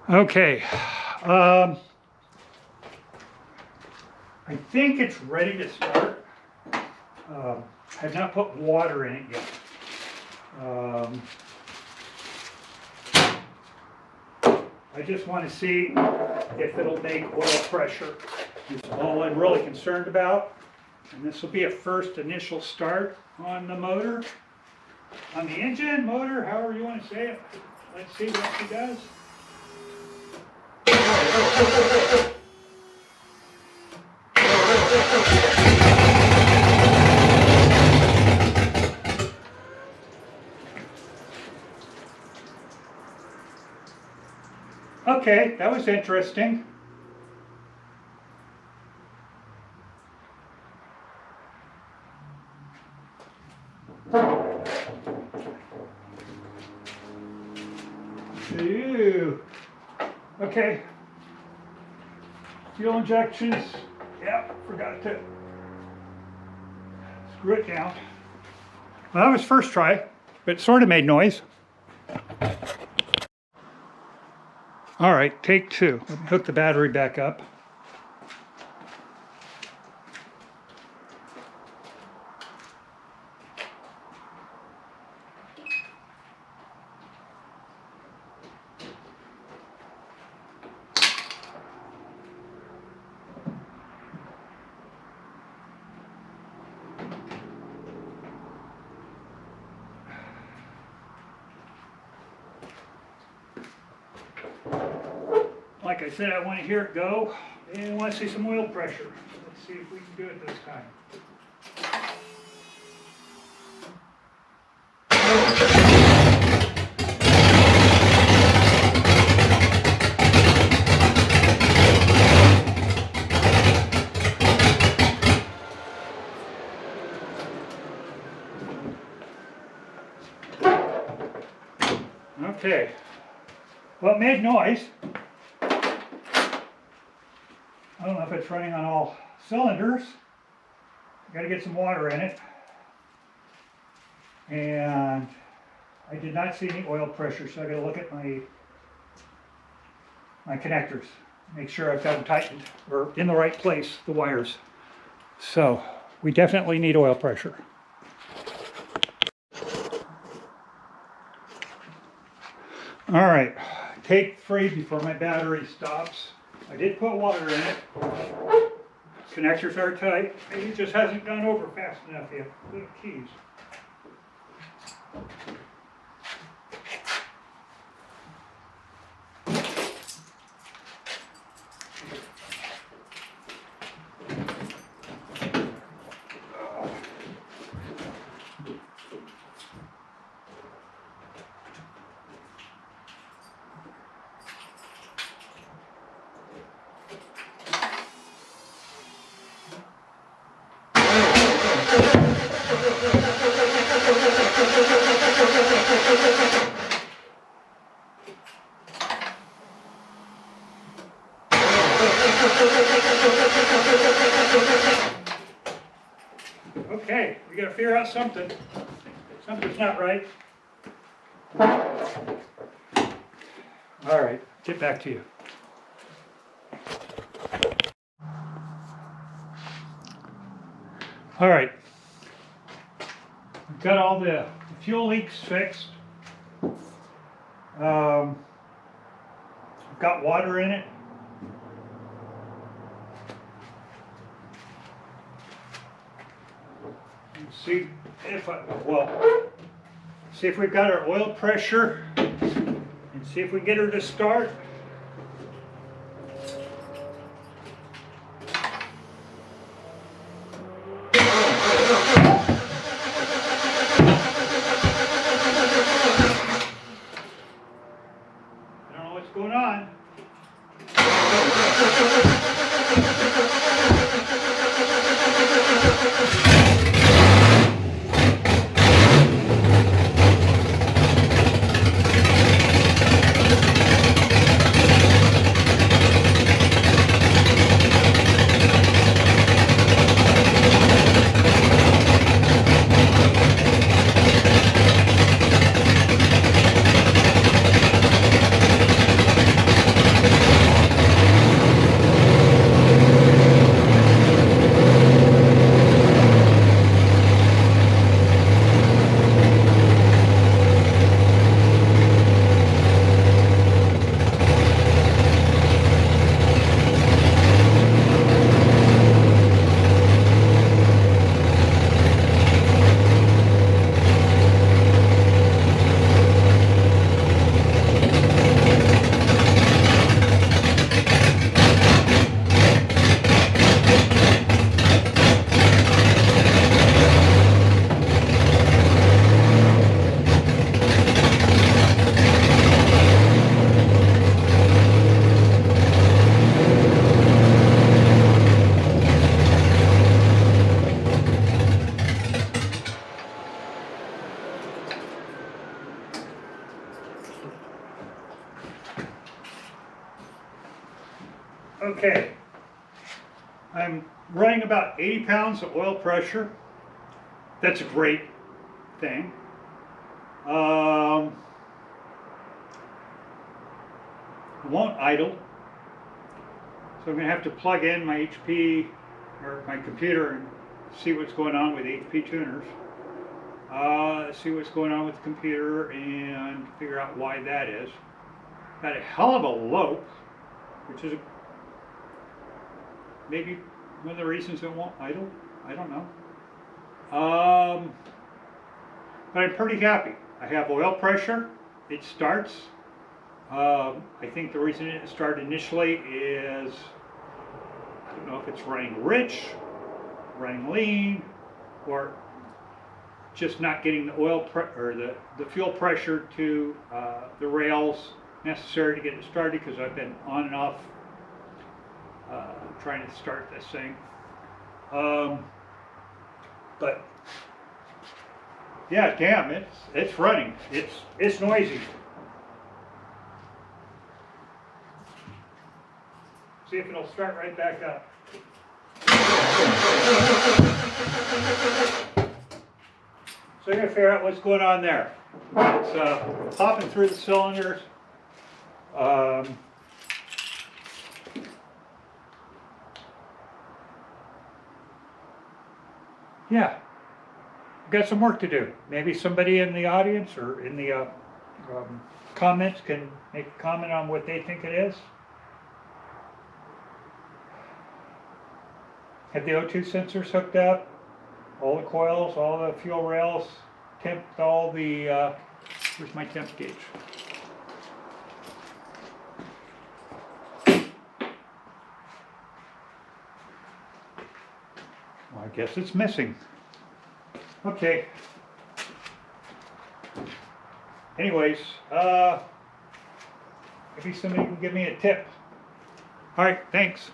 Okay, I think it's ready to start. I have not put water in it yet. I just want to see if it'll make oil pressure. Is all I'm really concerned about. And this will be a first initial start on the motor, on the engine, motor, however you want to say it. Let's see what she does. Okay, that was interesting. Ew. Okay. Fuel injections. Yep, forgot to screw it down. Well, that was first try, but it sort of made noise. All right, take two. Let me hook the battery back up. Like I said, I want to hear it go, and I want to see some oil pressure. Let's see if we can do it this time. Okay, well, it made noise. I don't know if it's running on all cylinders. Got to get some water in it. And I did not see any oil pressure, so I got to look at my connectors. Make sure I've got them tightened or in the right place, the wires. So we definitely need oil pressure. All right, take 3 before my battery stops. I did put water in it. Connectors are tight. Maybe it just hasn't gone over fast enough yet. Little keys. Okay, we gotta figure out something. Something's not right. All right, get back to you. All right, we've got all the fuel leaks fixed. We've got water in it. See if see if we've got our oil pressure and see if we get her to start. I don't know what's going on. Okay. I'm running about 80 pounds of oil pressure. That's a great thing. It won't idle. So I'm going to have to plug in my HP or my computer and see what's going on with HP tuners. See what's going on with the computer and figure out why that is. Got a hell of a lope, which is maybe one of the reasons it won't idle. I don't know. But I'm pretty happy. I have oil pressure. It starts. I think the reason it started initially is, I don't know if it's running rich, running lean, or just not getting the oil or the fuel pressure to the rails necessary to get it started, because I've been on and off trying to start this thing. But yeah, damn, it's running. It's noisy. See if it'll start right back up. So you're gonna figure out what's going on there. It's popping through the cylinders. Yeah, got some work to do. Maybe somebody in the audience or in the comments can make a comment on what they think it is. Have the O2 sensors hooked up, all the coils, all the fuel rails, temped all the, where's my temp gauge? Well, I guess it's missing. Okay. Anyways, maybe somebody can give me a tip. All right, thanks.